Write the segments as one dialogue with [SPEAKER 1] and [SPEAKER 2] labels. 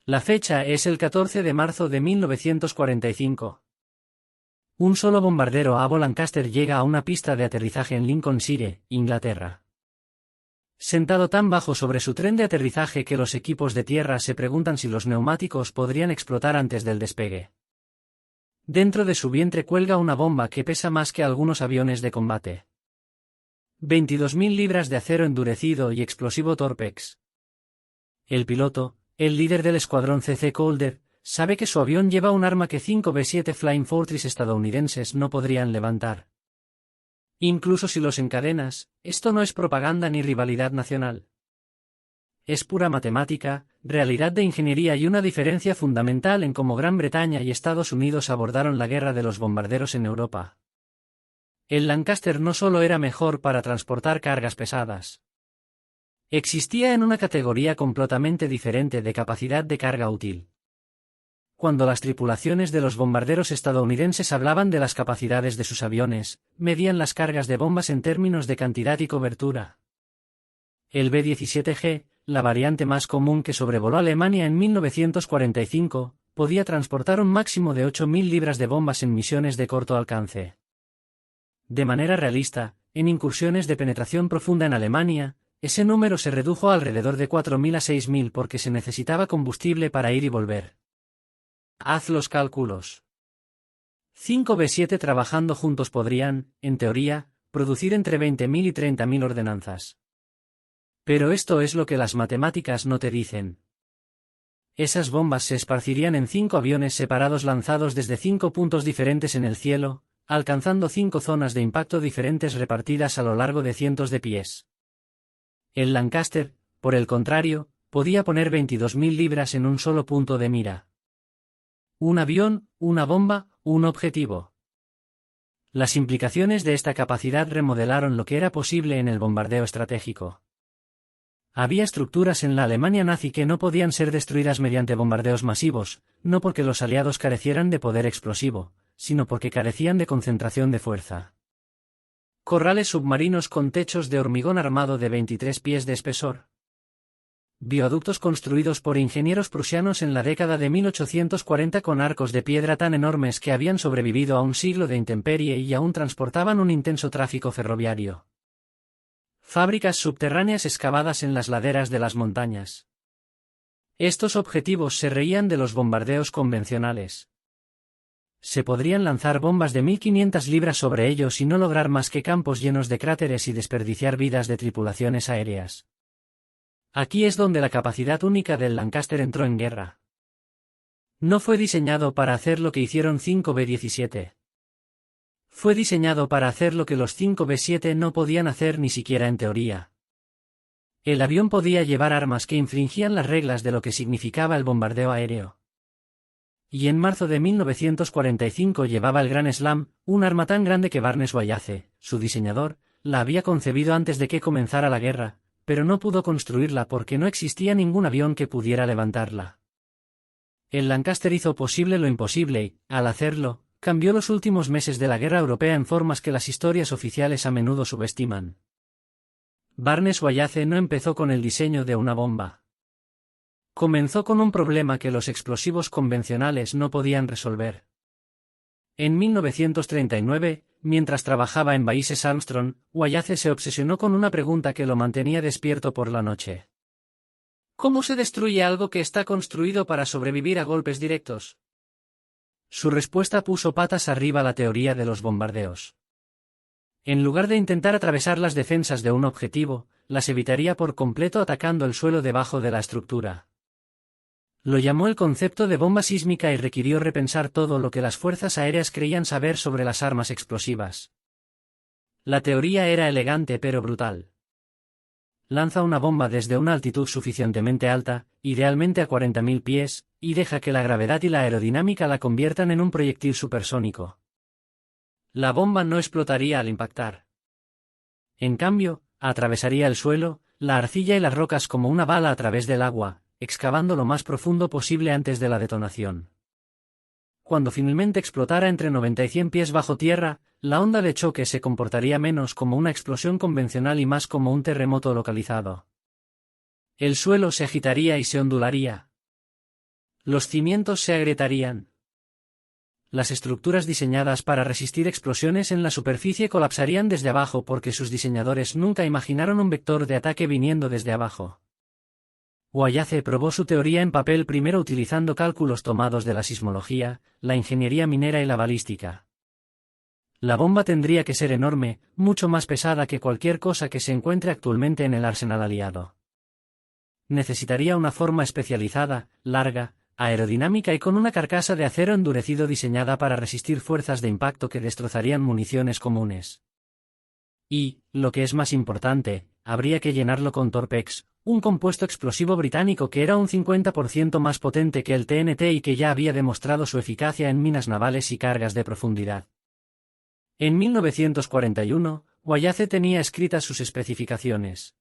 [SPEAKER 1] La fecha es el 14 de marzo de 1945. Un solo bombardero Avo Lancaster llega a una pista de aterrizaje en Lincolnshire, Inglaterra. Sentado tan bajo sobre su tren de aterrizaje que los equipos de tierra se preguntan si los neumáticos podrían explotar antes del despegue. Dentro de su vientre cuelga una bomba que pesa más que algunos aviones de combate. 22.000 libras de acero endurecido y explosivo Torpex. El piloto, el líder del escuadrón C.C. Calder, sabe que su avión lleva un arma que 5 B-7 Flying Fortress estadounidenses no podrían levantar. Incluso si los encadenas, esto no es propaganda ni rivalidad nacional. Es pura matemática, realidad de ingeniería y una diferencia fundamental en cómo Gran Bretaña y Estados Unidos abordaron la guerra de los bombarderos en Europa. El Lancaster no solo era mejor para transportar cargas pesadas. Existía en una categoría completamente diferente de capacidad de carga útil. Cuando las tripulaciones de los bombarderos estadounidenses hablaban de las capacidades de sus aviones, medían las cargas de bombas en términos de cantidad y cobertura. El B-17G, la variante más común que sobrevoló Alemania en 1945, podía transportar un máximo de 8.000 libras de bombas en misiones de corto alcance. De manera realista, en incursiones de penetración profunda en Alemania, ese número se redujo a alrededor de 4.000 a 6.000 porque se necesitaba combustible para ir y volver. Haz los cálculos. 5 B-7 trabajando juntos podrían, en teoría, producir entre 20.000 y 30.000 ordenanzas. Pero esto es lo que las matemáticas no te dicen. Esas bombas se esparcirían en 5 aviones separados lanzados desde 5 puntos diferentes en el cielo, alcanzando 5 zonas de impacto diferentes repartidas a lo largo de cientos de pies. El Lancaster, por el contrario, podía poner 22.000 libras en un solo punto de mira. Un avión, una bomba, un objetivo. Las implicaciones de esta capacidad remodelaron lo que era posible en el bombardeo estratégico. Había estructuras en la Alemania nazi que no podían ser destruidas mediante bombardeos masivos, no porque los aliados carecieran de poder explosivo, sino porque carecían de concentración de fuerza. Corrales submarinos con techos de hormigón armado de 23 pies de espesor. Bioductos construidos por ingenieros prusianos en la década de 1840 con arcos de piedra tan enormes que habían sobrevivido a un siglo de intemperie y aún transportaban un intenso tráfico ferroviario. Fábricas subterráneas excavadas en las laderas de las montañas. Estos objetivos se reían de los bombardeos convencionales. Se podrían lanzar bombas de 1.500 libras sobre ellos y no lograr más que campos llenos de cráteres y desperdiciar vidas de tripulaciones aéreas. Aquí es donde la capacidad única del Lancaster entró en guerra. No fue diseñado para hacer lo que hicieron 5 B-17. Fue diseñado para hacer lo que los 5 B-7 no podían hacer ni siquiera en teoría. El avión podía llevar armas que infringían las reglas de lo que significaba el bombardeo aéreo. Y en marzo de 1945 llevaba el Gran Slam, un arma tan grande que Barnes Wallace, su diseñador, la había concebido antes de que comenzara la guerra, pero no pudo construirla porque no existía ningún avión que pudiera levantarla. El Lancaster hizo posible lo imposible y, al hacerlo, cambió los últimos meses de la guerra europea en formas que las historias oficiales a menudo subestiman. Barnes Wallace no empezó con el diseño de una bomba. Comenzó con un problema que los explosivos convencionales no podían resolver. En 1939, mientras trabajaba en Bases Armstrong, Wallace se obsesionó con una pregunta que lo mantenía despierto por la noche. ¿Cómo se destruye algo que está construido para sobrevivir a golpes directos? Su respuesta puso patas arriba la teoría de los bombardeos. En lugar de intentar atravesar las defensas de un objetivo, las evitaría por completo atacando el suelo debajo de la estructura. Lo llamó el concepto de bomba sísmica y requirió repensar todo lo que las fuerzas aéreas creían saber sobre las armas explosivas. La teoría era elegante pero brutal. Lanza una bomba desde una altitud suficientemente alta, idealmente a 40.000 pies, y deja que la gravedad y la aerodinámica la conviertan en un proyectil supersónico. La bomba no explotaría al impactar. En cambio, atravesaría el suelo, la arcilla y las rocas como una bala a través del agua, excavando lo más profundo posible antes de la detonación. Cuando finalmente explotara entre 90 y 100 pies bajo tierra, la onda de choque se comportaría menos como una explosión convencional y más como un terremoto localizado. El suelo se agitaría y se ondularía. Los cimientos se agrietarían. Las estructuras diseñadas para resistir explosiones en la superficie colapsarían desde abajo porque sus diseñadores nunca imaginaron un vector de ataque viniendo desde abajo. Wallace probó su teoría en papel primero utilizando cálculos tomados de la sismología, la ingeniería minera y la balística. La bomba tendría que ser enorme, mucho más pesada que cualquier cosa que se encuentre actualmente en el arsenal aliado. Necesitaría una forma especializada, larga, aerodinámica y con una carcasa de acero endurecido diseñada para resistir fuerzas de impacto que destrozarían municiones comunes. Y, lo que es más importante, habría que llenarlo con Torpex, un compuesto explosivo británico que era un 50% más potente que el TNT y que ya había demostrado su eficacia en minas navales y cargas de profundidad. En 1941, Wallace tenía escritas sus especificaciones.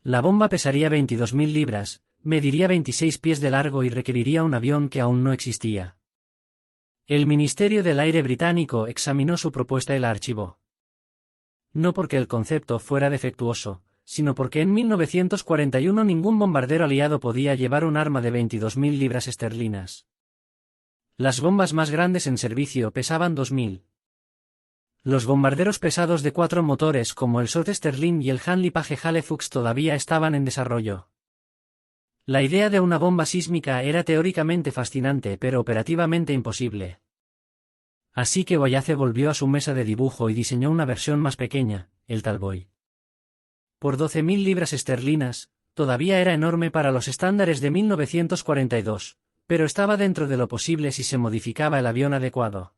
[SPEAKER 1] La bomba pesaría 22.000 libras, mediría 26 pies de largo y requeriría un avión que aún no existía. El Ministerio del Aire británico examinó su propuesta y la archivó. No porque el concepto fuera defectuoso, sino porque en 1941 ningún bombardero aliado podía llevar un arma de 22.000 libras esterlinas. Las bombas más grandes en servicio pesaban 2.000. Los bombarderos pesados de 4 motores como el South Sterling y el Handley Page Halifax todavía estaban en desarrollo. La idea de una bomba sísmica era teóricamente fascinante pero operativamente imposible. Así que Wallace volvió a su mesa de dibujo y diseñó una versión más pequeña, el Talboy. Por 12.000 libras esterlinas, todavía era enorme para los estándares de 1942, pero estaba dentro de lo posible si se modificaba el avión adecuado.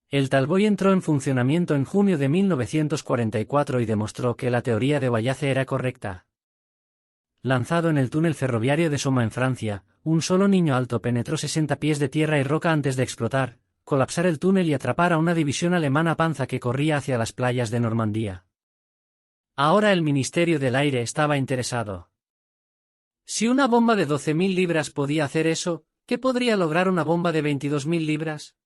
[SPEAKER 1] El Talboy entró en funcionamiento en junio de 1944 y demostró que la teoría de Wallace era correcta. Lanzado en el túnel ferroviario de Soma en Francia, un solo niño alto penetró 60 pies de tierra y roca antes de explotar, colapsar el túnel y atrapar a una división alemana panza que corría hacia las playas de Normandía. Ahora el Ministerio del Aire estaba interesado. Si una bomba de 12.000 libras podía hacer eso, ¿qué podría lograr una bomba de 22.000 libras?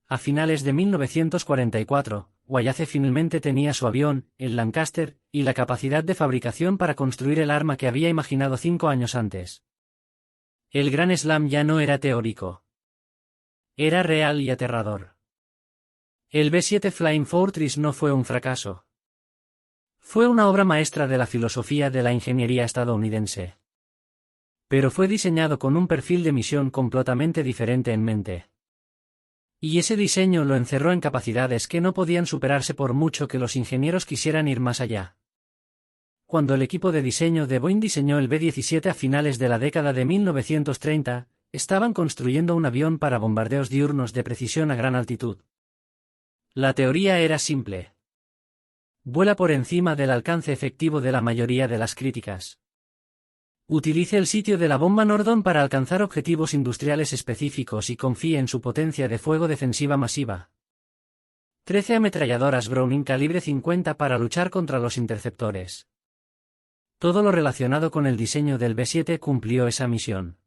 [SPEAKER 1] A finales de 1944, Wallace finalmente tenía su avión, el Lancaster, y la capacidad de fabricación para construir el arma que había imaginado 5 años antes. El Gran Slam ya no era teórico. Era real y aterrador. El B-7 Flying Fortress no fue un fracaso. Fue una obra maestra de la filosofía de la ingeniería estadounidense. Pero fue diseñado con un perfil de misión completamente diferente en mente. Y ese diseño lo encerró en capacidades que no podían superarse por mucho que los ingenieros quisieran ir más allá. Cuando el equipo de diseño de Boeing diseñó el B-17 a finales de la década de 1930, estaban construyendo un avión para bombardeos diurnos de precisión a gran altitud. La teoría era simple. Vuela por encima del alcance efectivo de la mayoría de las críticas. Utilice el sitio de la bomba Nordon para alcanzar objetivos industriales específicos y confíe en su potencia de fuego defensiva masiva. 13 ametralladoras Browning calibre 50 para luchar contra los interceptores. Todo lo relacionado con el diseño del B-7 cumplió esa misión.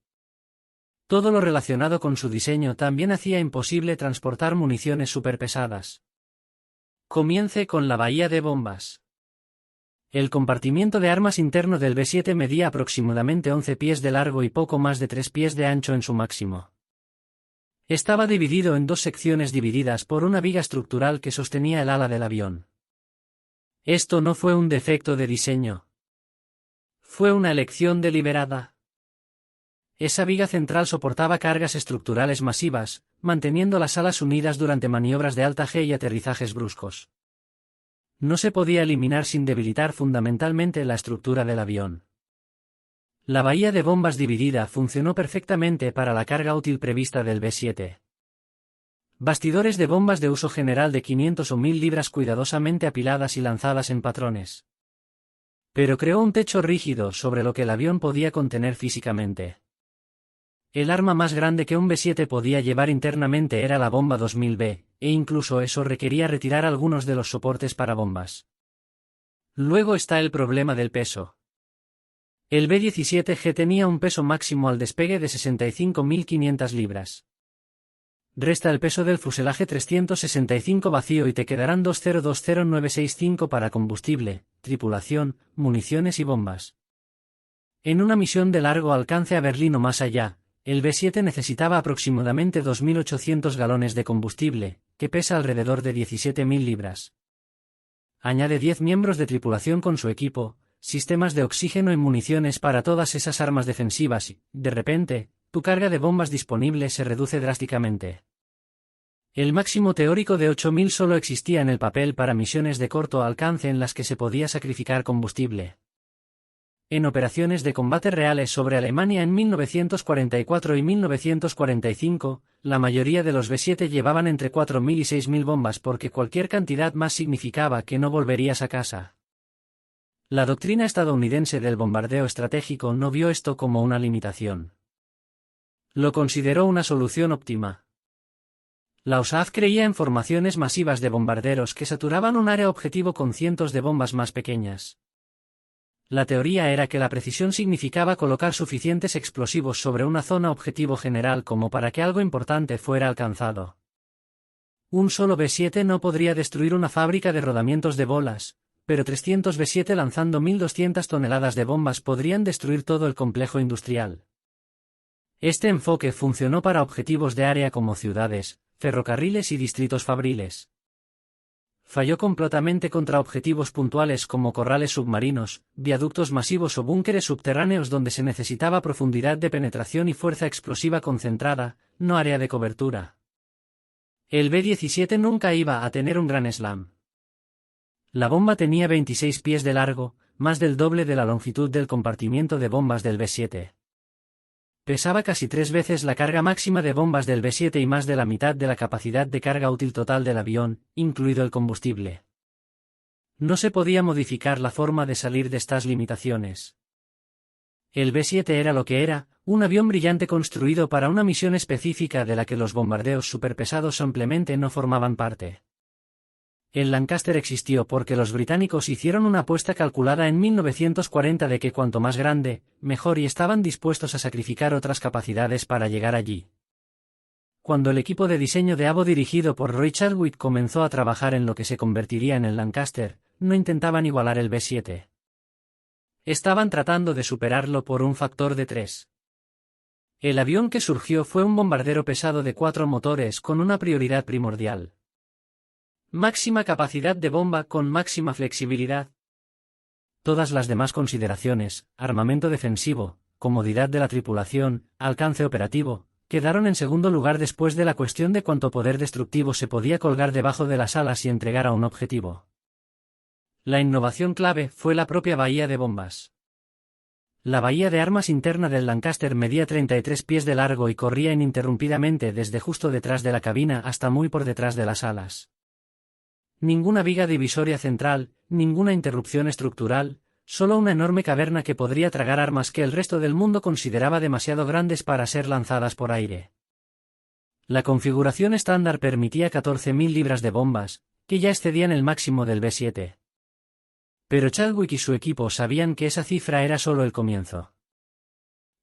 [SPEAKER 1] Todo lo relacionado con su diseño también hacía imposible transportar municiones superpesadas. Comience con la bahía de bombas. El compartimiento de armas interno del B-7 medía aproximadamente 11 pies de largo y poco más de 3 pies de ancho en su máximo. Estaba dividido en 2 secciones divididas por una viga estructural que sostenía el ala del avión. Esto no fue un defecto de diseño. Fue una elección deliberada. Esa viga central soportaba cargas estructurales masivas, manteniendo las alas unidas durante maniobras de alta G y aterrizajes bruscos. No se podía eliminar sin debilitar fundamentalmente la estructura del avión. La bahía de bombas dividida funcionó perfectamente para la carga útil prevista del B-7. Bastidores de bombas de uso general de 500 o 1000 libras cuidadosamente apiladas y lanzadas en patrones. Pero creó un techo rígido sobre lo que el avión podía contener físicamente. El arma más grande que un B-7 podía llevar internamente era la bomba 2000B, e incluso eso requería retirar algunos de los soportes para bombas. Luego está el problema del peso. El B-17G tenía un peso máximo al despegue de 65.500 libras. Resta el peso del fuselaje 365 vacío y te quedarán 2020965 para combustible, tripulación, municiones y bombas. En una misión de largo alcance a Berlín o más allá, el B-7 necesitaba aproximadamente 2.800 galones de combustible, que pesa alrededor de 17.000 libras. Añade 10 miembros de tripulación con su equipo, sistemas de oxígeno y municiones para todas esas armas defensivas y, de repente, tu carga de bombas disponible se reduce drásticamente. El máximo teórico de 8.000 solo existía en el papel para misiones de corto alcance en las que se podía sacrificar combustible. En operaciones de combate reales sobre Alemania en 1944 y 1945, la mayoría de los B-7 llevaban entre 4.000 y 6.000 bombas porque cualquier cantidad más significaba que no volverías a casa. La doctrina estadounidense del bombardeo estratégico no vio esto como una limitación. Lo consideró una solución óptima. La USAF creía en formaciones masivas de bombarderos que saturaban un área objetivo con cientos de bombas más pequeñas. La teoría era que la precisión significaba colocar suficientes explosivos sobre una zona objetivo general como para que algo importante fuera alcanzado. Un solo B-7 no podría destruir una fábrica de rodamientos de bolas, pero 300 B-7 lanzando 1.200 toneladas de bombas podrían destruir todo el complejo industrial. Este enfoque funcionó para objetivos de área como ciudades, ferrocarriles y distritos fabriles. Falló completamente contra objetivos puntuales como corrales submarinos, viaductos masivos o búnkeres subterráneos donde se necesitaba profundidad de penetración y fuerza explosiva concentrada, no área de cobertura. El B-17 nunca iba a tener un gran slam. La bomba tenía 26 pies de largo, más del doble de la longitud del compartimiento de bombas del B-7. Pesaba casi 3 veces la carga máxima de bombas del B-7 y más de la mitad de la capacidad de carga útil total del avión, incluido el combustible. No se podía modificar la forma de salir de estas limitaciones. El B-7 era lo que era, un avión brillante construido para una misión específica de la que los bombardeos superpesados simplemente no formaban parte. El Lancaster existió porque los británicos hicieron una apuesta calculada en 1940 de que cuanto más grande, mejor y estaban dispuestos a sacrificar otras capacidades para llegar allí. Cuando el equipo de diseño de Abo dirigido por Roy Chadwick comenzó a trabajar en lo que se convertiría en el Lancaster, no intentaban igualar el B-7. Estaban tratando de superarlo por un factor de 3. El avión que surgió fue un bombardero pesado de 4 motores con una prioridad primordial. Máxima capacidad de bomba con máxima flexibilidad. Todas las demás consideraciones, armamento defensivo, comodidad de la tripulación, alcance operativo, quedaron en segundo lugar después de la cuestión de cuánto poder destructivo se podía colgar debajo de las alas y entregar a un objetivo. La innovación clave fue la propia bahía de bombas. La bahía de armas interna del Lancaster medía 33 pies de largo y corría ininterrumpidamente desde justo detrás de la cabina hasta muy por detrás de las alas. Ninguna viga divisoria central, ninguna interrupción estructural, solo una enorme caverna que podría tragar armas que el resto del mundo consideraba demasiado grandes para ser lanzadas por aire. La configuración estándar permitía 14.000 libras de bombas, que ya excedían el máximo del B-7. Pero Chadwick y su equipo sabían que esa cifra era solo el comienzo.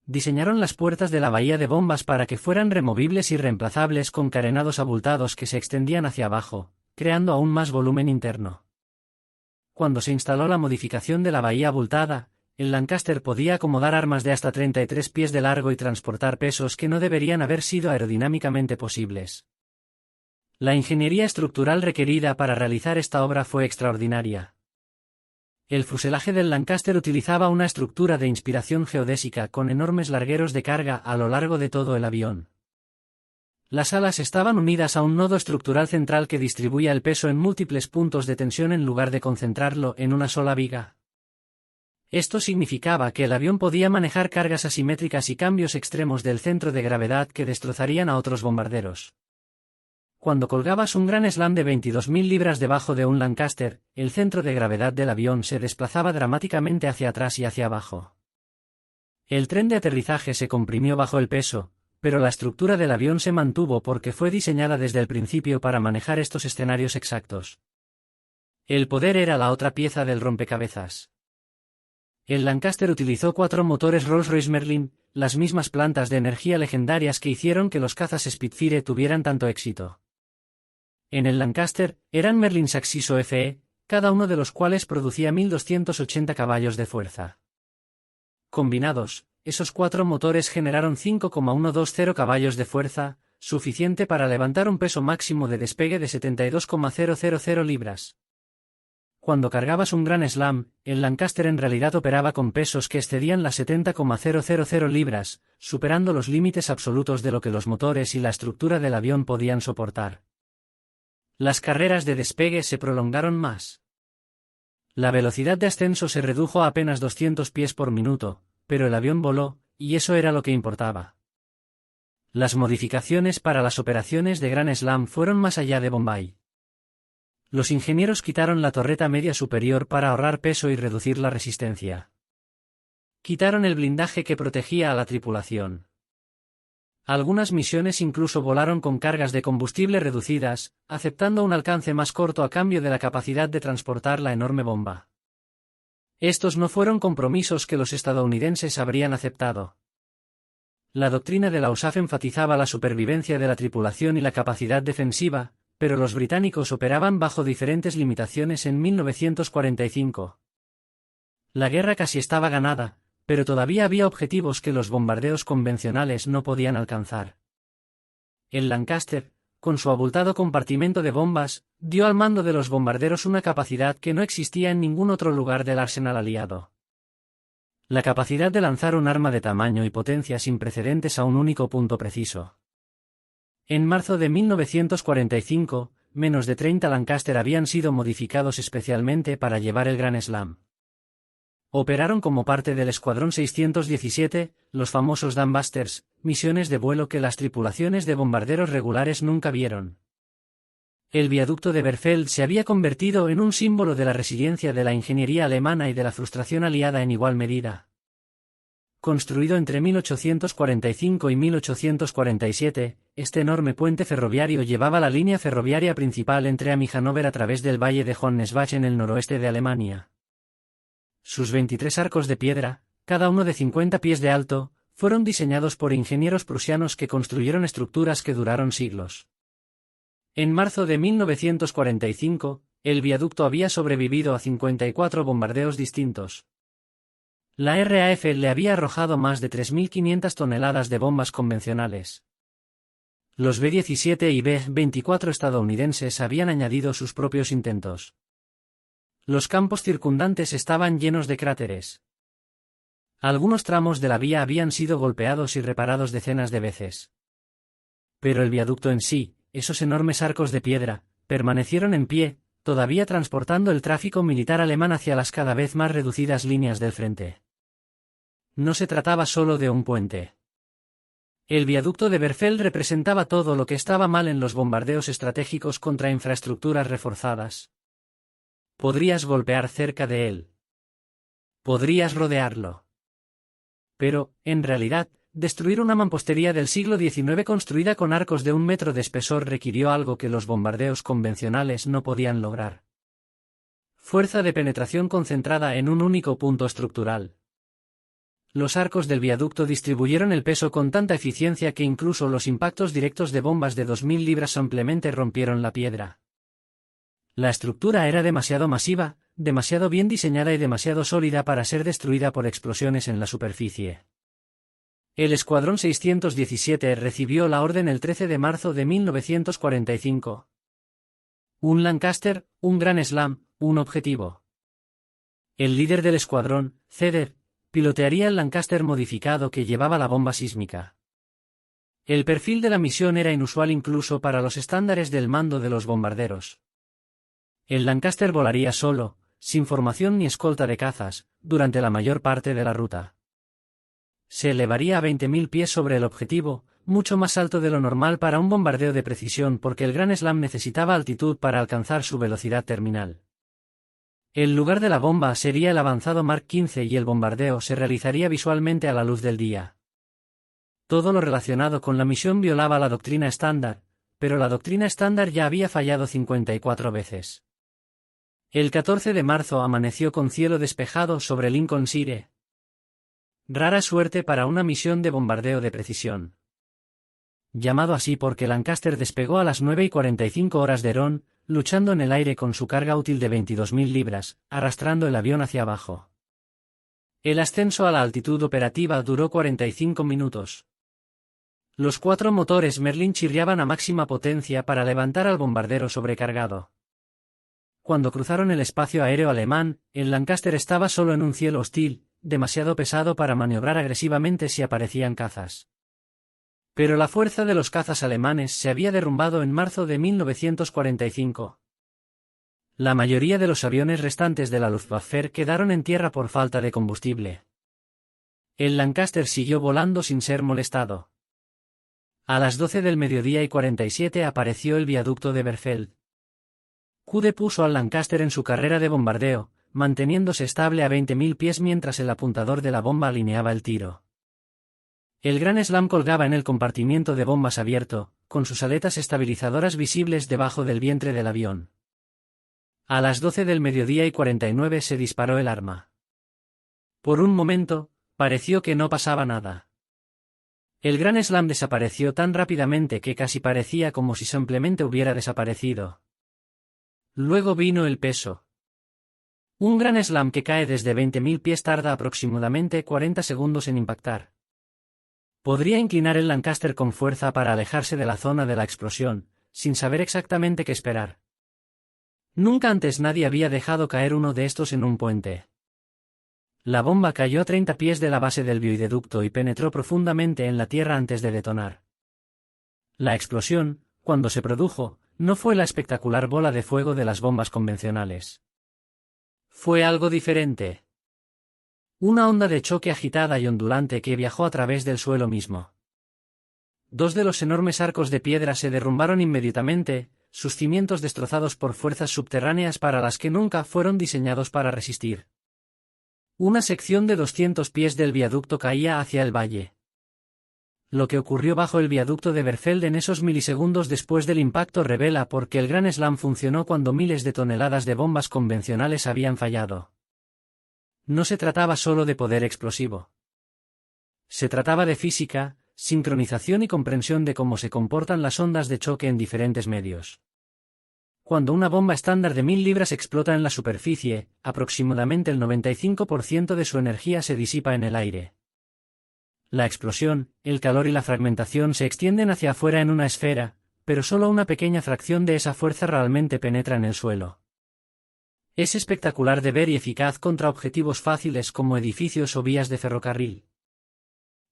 [SPEAKER 1] Diseñaron las puertas de la bahía de bombas para que fueran removibles y reemplazables con carenados abultados que se extendían hacia abajo, creando aún más volumen interno. Cuando se instaló la modificación de la bahía abultada, el Lancaster podía acomodar armas de hasta 33 pies de largo y transportar pesos que no deberían haber sido aerodinámicamente posibles. La ingeniería estructural requerida para realizar esta obra fue extraordinaria. El fuselaje del Lancaster utilizaba una estructura de inspiración geodésica con enormes largueros de carga a lo largo de todo el avión. Las alas estaban unidas a un nodo estructural central que distribuía el peso en múltiples puntos de tensión en lugar de concentrarlo en una sola viga. Esto significaba que el avión podía manejar cargas asimétricas y cambios extremos del centro de gravedad que destrozarían a otros bombarderos. Cuando colgabas un gran slam de 22.000 libras debajo de un Lancaster, el centro de gravedad del avión se desplazaba dramáticamente hacia atrás y hacia abajo. El tren de aterrizaje se comprimió bajo el peso, pero la estructura del avión se mantuvo porque fue diseñada desde el principio para manejar estos escenarios exactos. El poder era la otra pieza del rompecabezas. El Lancaster utilizó 4 motores Rolls-Royce Merlin, las mismas plantas de energía legendarias que hicieron que los cazas Spitfire tuvieran tanto éxito. En el Lancaster, eran Merlin Saxiso FE, cada uno de los cuales producía 1.280 caballos de fuerza. Combinados, esos 4 motores generaron 5,120 caballos de fuerza, suficiente para levantar un peso máximo de despegue de 72,000 libras. Cuando cargabas un Grand Slam, el Lancaster en realidad operaba con pesos que excedían las 70,000 libras, superando los límites absolutos de lo que los motores y la estructura del avión podían soportar. Las carreras de despegue se prolongaron más. La velocidad de ascenso se redujo a apenas 200 pies por minuto, pero el avión voló, y eso era lo que importaba. Las modificaciones para las operaciones de Grand Slam fueron más allá de Bombay. Los ingenieros quitaron la torreta media superior para ahorrar peso y reducir la resistencia. Quitaron el blindaje que protegía a la tripulación. Algunas misiones incluso volaron con cargas de combustible reducidas, aceptando un alcance más corto a cambio de la capacidad de transportar la enorme bomba. Estos no fueron compromisos que los estadounidenses habrían aceptado. La doctrina de la USAF enfatizaba la supervivencia de la tripulación y la capacidad defensiva, pero los británicos operaban bajo diferentes limitaciones en 1945. La guerra casi estaba ganada, pero todavía había objetivos que los bombardeos convencionales no podían alcanzar. El Lancaster, con su abultado compartimento de bombas, dio al mando de los bombarderos una capacidad que no existía en ningún otro lugar del arsenal aliado. La capacidad de lanzar un arma de tamaño y potencia sin precedentes a un único punto preciso. En marzo de 1945, menos de 30 Lancaster habían sido modificados especialmente para llevar el Grand Slam. Operaron como parte del Escuadrón 617, los famosos Dambusters, misiones de vuelo que las tripulaciones de bombarderos regulares nunca vieron. El viaducto de Berfeld se había convertido en un símbolo de la resiliencia de la ingeniería alemana y de la frustración aliada en igual medida. Construido entre 1845 y 1847, este enorme puente ferroviario llevaba la línea ferroviaria principal entre Am y Hannover a través del valle de Hohennesbach en el noroeste de Alemania. Sus 23 arcos de piedra, cada uno de 50 pies de alto, fueron diseñados por ingenieros prusianos que construyeron estructuras que duraron siglos. En marzo de 1945, el viaducto había sobrevivido a 54 bombardeos distintos. La RAF le había arrojado más de 3.500 toneladas de bombas convencionales. Los B-17 y B-24 estadounidenses habían añadido sus propios intentos. Los campos circundantes estaban llenos de cráteres. Algunos tramos de la vía habían sido golpeados y reparados decenas de veces. Pero el viaducto en sí, esos enormes arcos de piedra, permanecieron en pie, todavía transportando el tráfico militar alemán hacia las cada vez más reducidas líneas del frente. No se trataba solo de un puente. El viaducto de Berfeld representaba todo lo que estaba mal en los bombardeos estratégicos contra infraestructuras reforzadas. Podrías golpear cerca de él. Podrías rodearlo. Pero, en realidad, destruir una mampostería del siglo XIX construida con arcos de 1 metro de espesor requirió algo que los bombardeos convencionales no podían lograr. Fuerza de penetración concentrada en un único punto estructural. Los arcos del viaducto distribuyeron el peso con tanta eficiencia que incluso los impactos directos de bombas de 2.000 libras simplemente rompieron la piedra. La estructura era demasiado masiva, demasiado bien diseñada y demasiado sólida para ser destruida por explosiones en la superficie. El Escuadrón 617 recibió la orden el 13 de marzo de 1945. Un Lancaster, un Grand Slam, un objetivo. El líder del escuadrón, Ceder, pilotearía el Lancaster modificado que llevaba la bomba sísmica. El perfil de la misión era inusual incluso para los estándares del mando de los bombarderos. El Lancaster volaría solo, sin formación ni escolta de cazas, durante la mayor parte de la ruta. Se elevaría a 20.000 pies sobre el objetivo, mucho más alto de lo normal para un bombardeo de precisión porque el Grand Slam necesitaba altitud para alcanzar su velocidad terminal. El lugar de la bomba sería el avanzado Mark XV y el bombardeo se realizaría visualmente a la luz del día. Todo lo relacionado con la misión violaba la doctrina estándar, pero la doctrina estándar ya había fallado 54 veces. El 14 de marzo amaneció con cielo despejado sobre Lincolnshire. Rara suerte para una misión de bombardeo de precisión. Llamado así porque Lancaster despegó a las 9:45 horas de Herón, luchando en el aire con su carga útil de 22.000 libras, arrastrando el avión hacia abajo. El ascenso a la altitud operativa duró 45 minutos. Los 4 motores Merlin chirriaban a máxima potencia para levantar al bombardero sobrecargado. Cuando cruzaron el espacio aéreo alemán, el Lancaster estaba solo en un cielo hostil, demasiado pesado para maniobrar agresivamente si aparecían cazas. Pero la fuerza de los cazas alemanes se había derrumbado en marzo de 1945. La mayoría de los aviones restantes de la Luftwaffe quedaron en tierra por falta de combustible. El Lancaster siguió volando sin ser molestado. A las 12 del mediodía y 47 apareció el viaducto de Berfeld. Cude puso al Lancaster en su carrera de bombardeo, manteniéndose estable a 20.000 pies mientras el apuntador de la bomba alineaba el tiro. El Gran Slam colgaba en el compartimiento de bombas abierto, con sus aletas estabilizadoras visibles debajo del vientre del avión. A las 12 del mediodía y 49 se disparó el arma. Por un momento, pareció que no pasaba nada. El Gran Slam desapareció tan rápidamente que casi parecía como si simplemente hubiera desaparecido. Luego vino el peso. Un Gran Slam que cae desde 20.000 pies tarda aproximadamente 40 segundos en impactar. Podría inclinar el Lancaster con fuerza para alejarse de la zona de la explosión, sin saber exactamente qué esperar. Nunca antes nadie había dejado caer uno de estos en un puente. La bomba cayó a 30 pies de la base del bioideducto y penetró profundamente en la tierra antes de detonar. La explosión, cuando se produjo, no fue la espectacular bola de fuego de las bombas convencionales. Fue algo diferente. Una onda de choque agitada y ondulante que viajó a través del suelo mismo. 2 de los enormes arcos de piedra se derrumbaron inmediatamente, sus cimientos destrozados por fuerzas subterráneas para las que nunca fueron diseñados para resistir. Una sección de 200 pies del viaducto caía hacia el valle. Lo que ocurrió bajo el viaducto de Berfeld en esos milisegundos después del impacto revela por qué el Gran Slam funcionó cuando miles de toneladas de bombas convencionales habían fallado. No se trataba solo de poder explosivo. Se trataba de física, sincronización y comprensión de cómo se comportan las ondas de choque en diferentes medios. Cuando una bomba estándar de 1000 libras explota en la superficie, aproximadamente el 95% de su energía se disipa en el aire. La explosión, el calor y la fragmentación se extienden hacia afuera en una esfera, pero solo una pequeña fracción de esa fuerza realmente penetra en el suelo. Es espectacular de ver y eficaz contra objetivos fáciles como edificios o vías de ferrocarril.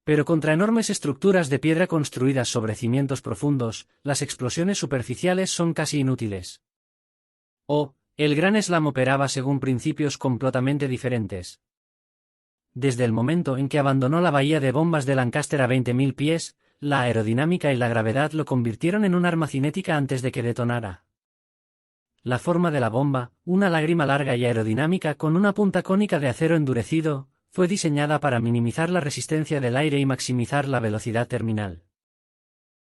[SPEAKER 1] Pero contra enormes estructuras de piedra construidas sobre cimientos profundos, las explosiones superficiales son casi inútiles. El Gran Slam operaba según principios completamente diferentes. Desde el momento en que abandonó la bahía de bombas de Lancaster a 20.000 pies, la aerodinámica y la gravedad lo convirtieron en un arma cinética antes de que detonara. La forma de la bomba, una lágrima larga y aerodinámica con una punta cónica de acero endurecido, fue diseñada para minimizar la resistencia del aire y maximizar la velocidad terminal.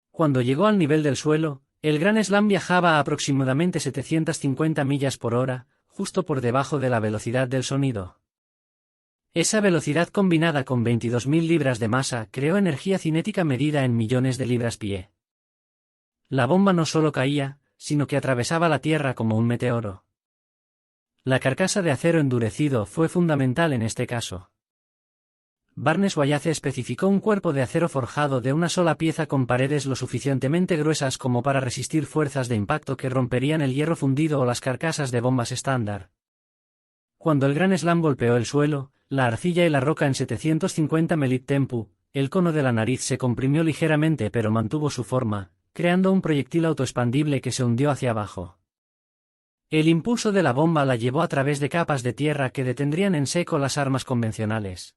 [SPEAKER 1] Cuando llegó al nivel del suelo, el Gran Slam viajaba a aproximadamente 750 millas por hora, justo por debajo de la velocidad del sonido. Esa velocidad combinada con 22.000 libras de masa creó energía cinética medida en millones de libras-pie. La bomba no solo caía, sino que atravesaba la Tierra como un meteoro. La carcasa de acero endurecido fue fundamental en este caso. Barnes Wallace especificó un cuerpo de acero forjado de una sola pieza con paredes lo suficientemente gruesas como para resistir fuerzas de impacto que romperían el hierro fundido o las carcasas de bombas estándar. Cuando el Gran Slam golpeó el suelo, la arcilla y la roca en 750 mT, el cono de la nariz se comprimió ligeramente pero mantuvo su forma, creando un proyectil autoexpandible que se hundió hacia abajo. El impulso de la bomba la llevó a través de capas de tierra que detendrían en seco las armas convencionales.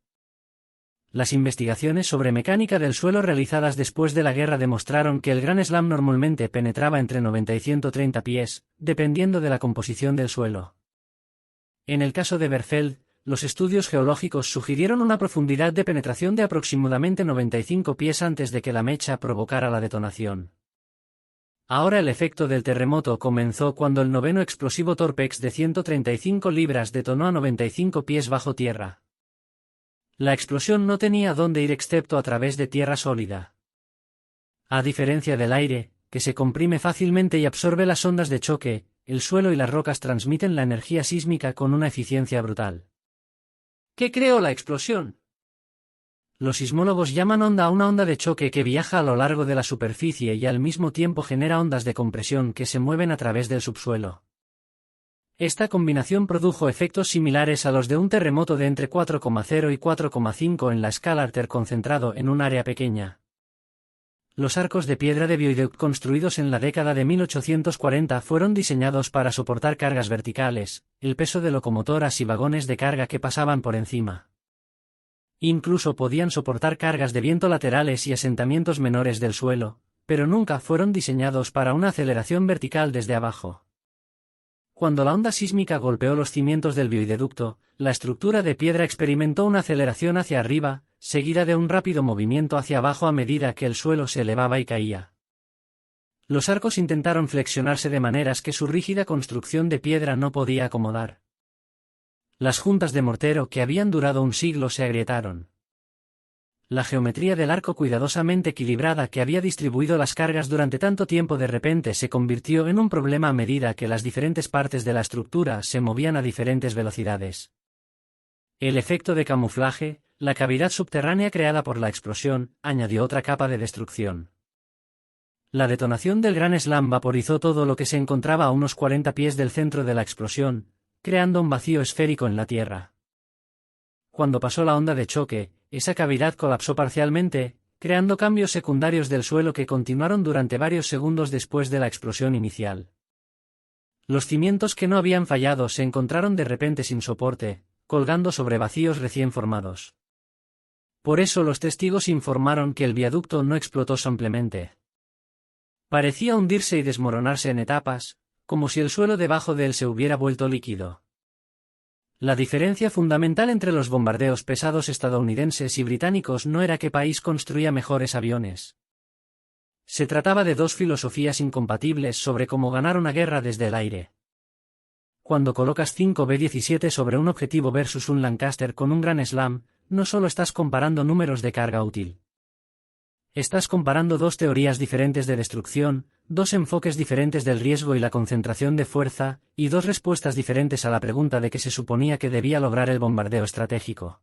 [SPEAKER 1] Las investigaciones sobre mecánica del suelo realizadas después de la guerra demostraron que el Gran Slam normalmente penetraba entre 90 y 130 pies, dependiendo de la composición del suelo. En el caso de Berfeld, los estudios geológicos sugirieron una profundidad de penetración de aproximadamente 95 pies antes de que la mecha provocara la detonación. Ahora el efecto del terremoto comenzó cuando el noveno explosivo Torpex de 135 libras detonó a 95 pies bajo tierra. La explosión no tenía dónde ir excepto a través de tierra sólida. A diferencia del aire, que se comprime fácilmente y absorbe las ondas de choque, el suelo y las rocas transmiten la energía sísmica con una eficiencia brutal. ¿Qué creó la explosión? Los sismólogos llaman onda a una onda de choque que viaja a lo largo de la superficie y al mismo tiempo genera ondas de compresión que se mueven a través del subsuelo. Esta combinación produjo efectos similares a los de un terremoto de entre 4,0 y 4,5 en la escala Richter concentrado en un área pequeña. Los arcos de piedra de Viaduct construidos en la década de 1840 fueron diseñados para soportar cargas verticales, el peso de locomotoras y vagones de carga que pasaban por encima. Incluso podían soportar cargas de viento laterales y asentamientos menores del suelo, pero nunca fueron diseñados para una aceleración vertical desde abajo. Cuando la onda sísmica golpeó los cimientos del viaducto, la estructura de piedra experimentó una aceleración hacia arriba, seguida de un rápido movimiento hacia abajo a medida que el suelo se elevaba y caía. Los arcos intentaron flexionarse de maneras que su rígida construcción de piedra no podía acomodar. Las juntas de mortero que habían durado un siglo se agrietaron. La geometría del arco cuidadosamente equilibrada que había distribuido las cargas durante tanto tiempo de repente se convirtió en un problema a medida que las diferentes partes de la estructura se movían a diferentes velocidades. El efecto de camuflaje, la cavidad subterránea creada por la explosión, añadió otra capa de destrucción. La detonación del Gran Slam vaporizó todo lo que se encontraba a unos 40 pies del centro de la explosión, creando un vacío esférico en la Tierra. Cuando pasó la onda de choque, esa cavidad colapsó parcialmente, creando cambios secundarios del suelo que continuaron durante varios segundos después de la explosión inicial. Los cimientos que no habían fallado se encontraron de repente sin soporte, colgando sobre vacíos recién formados. Por eso los testigos informaron que el viaducto no explotó simplemente. Parecía hundirse y desmoronarse en etapas, como si el suelo debajo de él se hubiera vuelto líquido. La diferencia fundamental entre los bombardeos pesados estadounidenses y británicos no era qué país construía mejores aviones. Se trataba de dos filosofías incompatibles sobre cómo ganar una guerra desde el aire. Cuando colocas 5 B-17 sobre un objetivo versus un Lancaster con un Gran Slam, no solo estás comparando números de carga útil. Estás comparando dos teorías diferentes de destrucción, dos enfoques diferentes del riesgo y la concentración de fuerza, y dos respuestas diferentes a la pregunta de qué se suponía que debía lograr el bombardeo estratégico.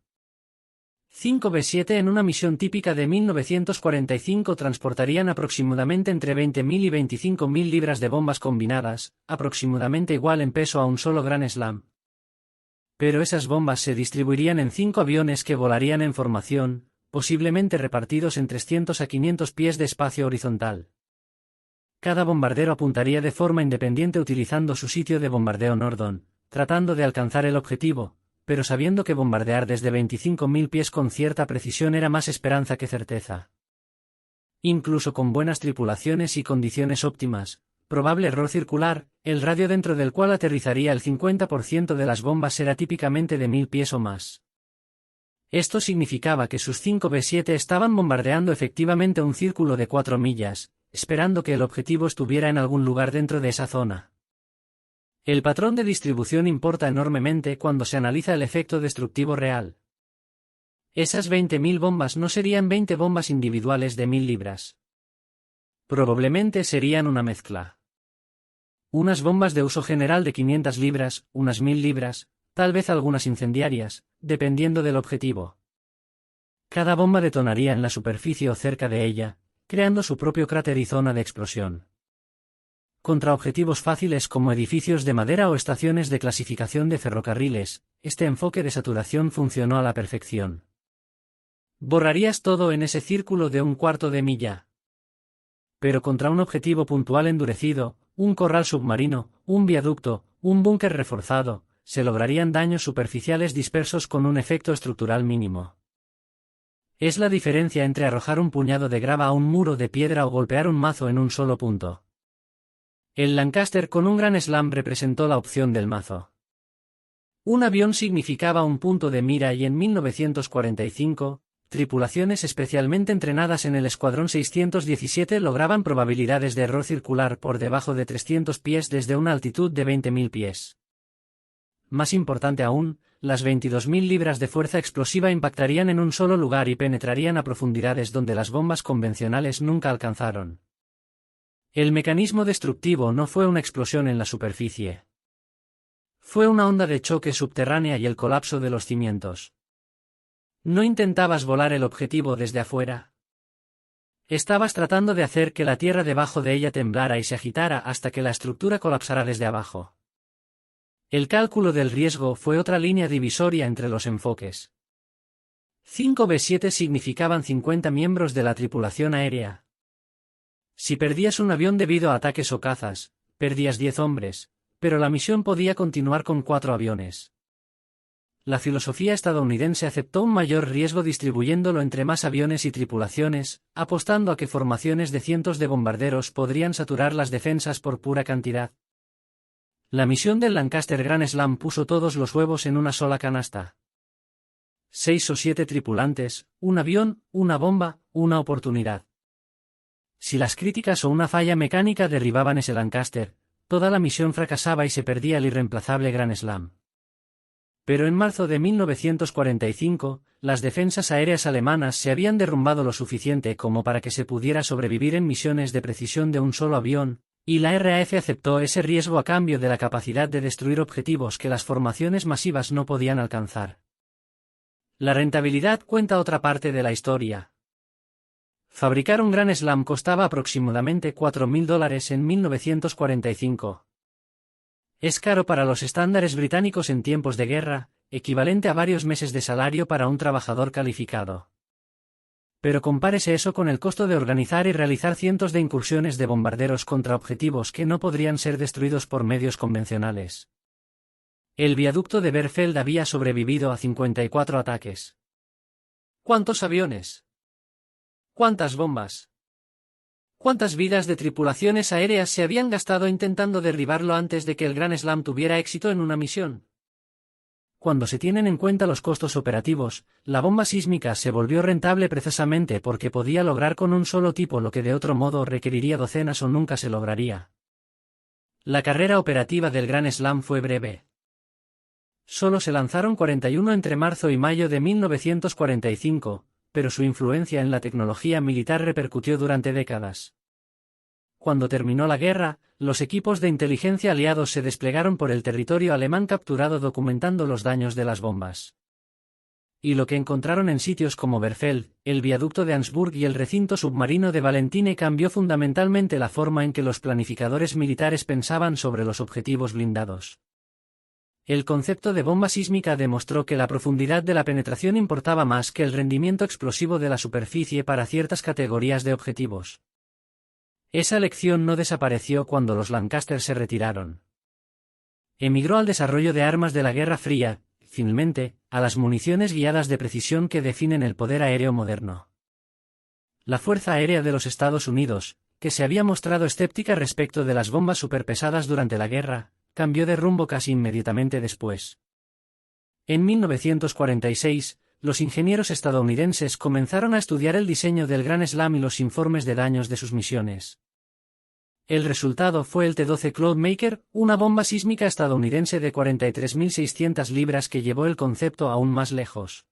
[SPEAKER 1] 5 B-7 en una misión típica de 1945 transportarían aproximadamente entre 20.000 y 25.000 libras de bombas combinadas, aproximadamente igual en peso a un solo Gran Slam. Pero esas bombas se distribuirían en 5 aviones que volarían en formación, posiblemente repartidos en 300 a 500 pies de espacio horizontal. Cada bombardero apuntaría de forma independiente utilizando su sitio de bombardeo Nordon, tratando de alcanzar el objetivo, pero sabiendo que bombardear desde 25.000 pies con cierta precisión era más esperanza que certeza. Incluso con buenas tripulaciones y condiciones óptimas, probable error circular, el radio dentro del cual aterrizaría el 50% de las bombas era típicamente de 1000 pies o más. Esto significaba que sus 5 B-7 estaban bombardeando efectivamente un círculo de 4 millas, esperando que el objetivo estuviera en algún lugar dentro de esa zona. El patrón de distribución importa enormemente cuando se analiza el efecto destructivo real. Esas 20.000 bombas no serían 20 bombas individuales de 1000 libras. Probablemente serían una mezcla. Unas bombas de uso general de 500 libras, unas 1000 libras, tal vez algunas incendiarias, dependiendo del objetivo. Cada bomba detonaría en la superficie o cerca de ella, creando su propio cráter y zona de explosión. Contra objetivos fáciles como edificios de madera o estaciones de clasificación de ferrocarriles, este enfoque de saturación funcionó a la perfección. Borrarías todo en ese círculo de un cuarto de milla. Pero contra un objetivo puntual endurecido, un corral submarino, un viaducto, un búnker reforzado, se lograrían daños superficiales dispersos con un efecto estructural mínimo. Es la diferencia entre arrojar un puñado de grava a un muro de piedra o golpear un mazo en un solo punto. El Lancaster con un Gran Slam representó la opción del mazo. Un avión significaba un punto de mira y en 1945, tripulaciones especialmente entrenadas en el Escuadrón 617 lograban probabilidades de error circular por debajo de 300 pies desde una altitud de 20.000 pies. Más importante aún, las 22.000 libras de fuerza explosiva impactarían en un solo lugar y penetrarían a profundidades donde las bombas convencionales nunca alcanzaron. El mecanismo destructivo no fue una explosión en la superficie. Fue una onda de choque subterránea y el colapso de los cimientos. No intentabas volar el objetivo desde afuera. Estabas tratando de hacer que la tierra debajo de ella temblara y se agitara hasta que la estructura colapsara desde abajo. El cálculo del riesgo fue otra línea divisoria entre los enfoques. 5B7 significaban 50 miembros de la tripulación aérea. Si perdías un avión debido a ataques o cazas, perdías 10 hombres, pero la misión podía continuar con 4 aviones. La filosofía estadounidense aceptó un mayor riesgo distribuyéndolo entre más aviones y tripulaciones, apostando a que formaciones de cientos de bombarderos podrían saturar las defensas por pura cantidad. La misión del Lancaster Grand Slam puso todos los huevos en una sola canasta. 6 o 7 tripulantes, un avión, una bomba, una oportunidad. Si las críticas o una falla mecánica derribaban ese Lancaster, toda la misión fracasaba y se perdía el irreemplazable Grand Slam. Pero en marzo de 1945, las defensas aéreas alemanas se habían derrumbado lo suficiente como para que se pudiera sobrevivir en misiones de precisión de un solo avión, y la RAF aceptó ese riesgo a cambio de la capacidad de destruir objetivos que las formaciones masivas no podían alcanzar. La rentabilidad cuenta otra parte de la historia. Fabricar un Grand Slam costaba aproximadamente $4.000 en 1945. Es caro para los estándares británicos en tiempos de guerra, equivalente a varios meses de salario para un trabajador calificado. Pero compárese eso con el costo de organizar y realizar cientos de incursiones de bombarderos contra objetivos que no podrían ser destruidos por medios convencionales. El viaducto de Berfeld había sobrevivido a 54 ataques. ¿Cuántos aviones? ¿Cuántas bombas? ¿Cuántas vidas de tripulaciones aéreas se habían gastado intentando derribarlo antes de que el Grand Slam tuviera éxito en una misión? Cuando se tienen en cuenta los costos operativos, la bomba sísmica se volvió rentable precisamente porque podía lograr con un solo tipo lo que de otro modo requeriría docenas o nunca se lograría. La carrera operativa del Grand Slam fue breve. Solo se lanzaron 41 entre marzo y mayo de 1945, pero su influencia en la tecnología militar repercutió durante décadas. Cuando terminó la guerra, los equipos de inteligencia aliados se desplegaron por el territorio alemán capturado documentando los daños de las bombas. Y lo que encontraron en sitios como Berfeld, el viaducto de Ansburg y el recinto submarino de Valentine cambió fundamentalmente la forma en que los planificadores militares pensaban sobre los objetivos blindados. El concepto de bomba sísmica demostró que la profundidad de la penetración importaba más que el rendimiento explosivo de la superficie para ciertas categorías de objetivos. Esa lección no desapareció cuando los Lancaster se retiraron. Emigró al desarrollo de armas de la Guerra Fría, finalmente, a las municiones guiadas de precisión que definen el poder aéreo moderno. La Fuerza Aérea de los Estados Unidos, que se había mostrado escéptica respecto de las bombas superpesadas durante la guerra, cambió de rumbo casi inmediatamente después. En 1946, los ingenieros estadounidenses comenzaron a estudiar el diseño del Grand Slam y los informes de daños de sus misiones. El resultado fue el T-12 Cloudmaker, una bomba sísmica estadounidense de 43.600 libras que llevó el concepto aún más lejos.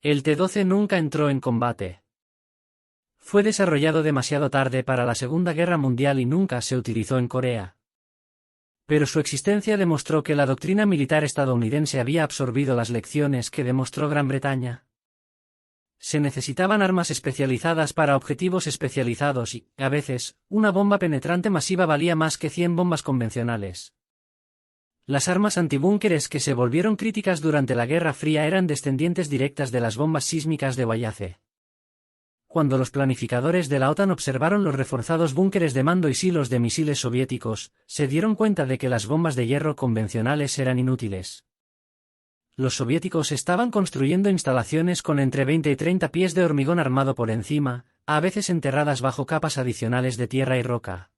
[SPEAKER 1] El T-12 nunca entró en combate. Fue desarrollado demasiado tarde para la Segunda Guerra Mundial y nunca se utilizó en Corea. Pero su existencia demostró que la doctrina militar estadounidense había absorbido las lecciones que demostró Gran Bretaña. Se necesitaban armas especializadas para objetivos especializados y, a veces, una bomba penetrante masiva valía más que 100 bombas convencionales. Las armas antibúnkeres que se volvieron críticas durante la Guerra Fría eran descendientes directas de las bombas sísmicas de Wayace. Cuando los planificadores de la OTAN observaron los reforzados búnkeres de mando y silos de misiles soviéticos, se dieron cuenta de que las bombas de hierro convencionales eran inútiles. Los soviéticos estaban construyendo instalaciones con entre 20 y 30 pies de hormigón armado por encima, a veces enterradas bajo capas adicionales de tierra y roca.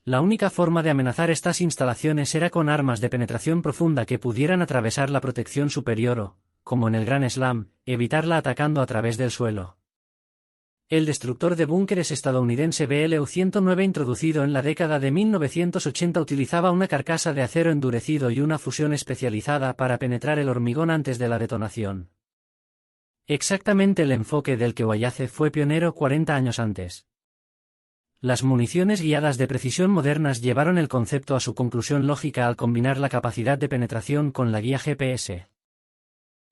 [SPEAKER 1] La única forma de amenazar estas instalaciones era con armas de penetración profunda que pudieran atravesar la protección superior o, como en el Grand Slam, evitarla atacando a través del suelo. El destructor de búnkeres estadounidense BLU-109 introducido en la década de 1980 utilizaba una carcasa de acero endurecido y una fusión especializada para penetrar el hormigón antes de la detonación. Exactamente el enfoque del que Wayace fue pionero 40 años antes. Las municiones guiadas de precisión modernas llevaron el concepto a su conclusión lógica al combinar la capacidad de penetración con la guía GPS.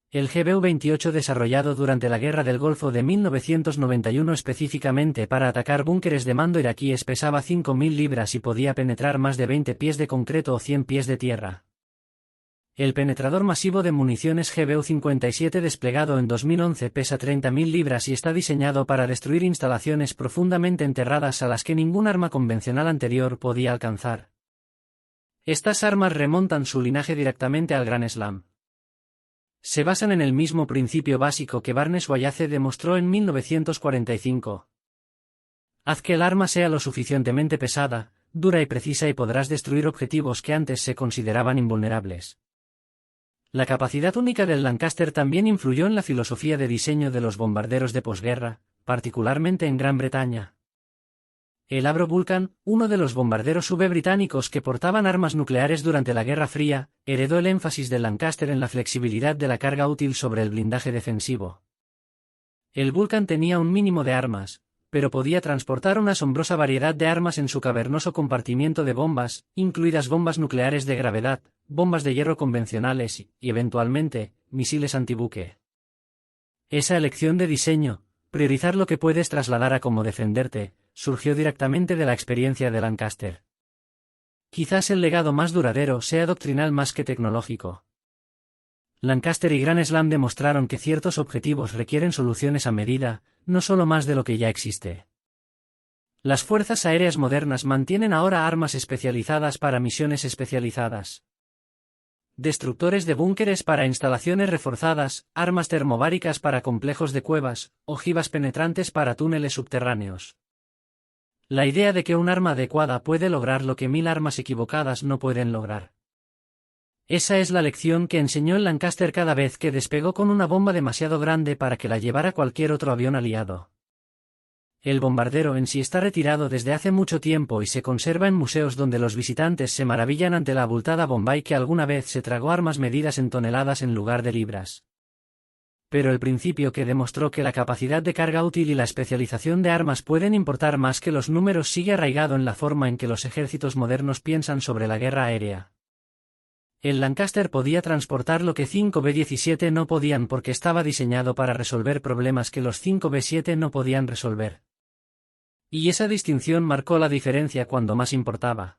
[SPEAKER 1] El GBU-28 desarrollado durante la Guerra del Golfo de 1991 específicamente para atacar búnkeres de mando iraquíes pesaba 5.000 libras y podía penetrar más de 20 pies de concreto o 100 pies de tierra. El penetrador masivo de municiones GBU-57 desplegado en 2011 pesa 30.000 libras y está diseñado para destruir instalaciones profundamente enterradas a las que ningún arma convencional anterior podía alcanzar. Estas armas remontan su linaje directamente al Gran Slam. Se basan en el mismo principio básico que Barnes-Wallace demostró en 1945. Haz que el arma sea lo suficientemente pesada, dura y precisa y podrás destruir objetivos que antes se consideraban invulnerables. La capacidad única del Lancaster también influyó en la filosofía de diseño de los bombarderos de posguerra, particularmente en Gran Bretaña. El Avro Vulcan, uno de los bombarderos sube británicos que portaban armas nucleares durante la Guerra Fría, heredó el énfasis del Lancaster en la flexibilidad de la carga útil sobre el blindaje defensivo. El Vulcan tenía un mínimo de armas, pero podía transportar una asombrosa variedad de armas en su cavernoso compartimiento de bombas, incluidas bombas nucleares de gravedad, bombas de hierro convencionales y, eventualmente, misiles antibuque. Esa elección de diseño, priorizar lo que puedes trasladar a cómo defenderte, surgió directamente de la experiencia de Lancaster. Quizás el legado más duradero sea doctrinal más que tecnológico. Lancaster y Gran Slam demostraron que ciertos objetivos requieren soluciones a medida, no solo más de lo que ya existe. Las fuerzas aéreas modernas mantienen ahora armas especializadas para misiones especializadas. Destructores de búnkeres para instalaciones reforzadas, armas termobáricas para complejos de cuevas, ojivas penetrantes para túneles subterráneos. La idea de que un arma adecuada puede lograr lo que 1000 armas equivocadas no pueden lograr. Esa es la lección que enseñó el Lancaster cada vez que despegó con una bomba demasiado grande para que la llevara cualquier otro avión aliado. El bombardero en sí está retirado desde hace mucho tiempo y se conserva en museos donde los visitantes se maravillan ante la abultada Bombay que alguna vez se tragó armas medidas en toneladas en lugar de libras. Pero el principio que demostró que la capacidad de carga útil y la especialización de armas pueden importar más que los números sigue arraigado en la forma en que los ejércitos modernos piensan sobre la guerra aérea. El Lancaster podía transportar lo que 5B-17 no podían porque estaba diseñado para resolver problemas que los 5B-7 no podían resolver. Y esa distinción marcó la diferencia cuando más importaba.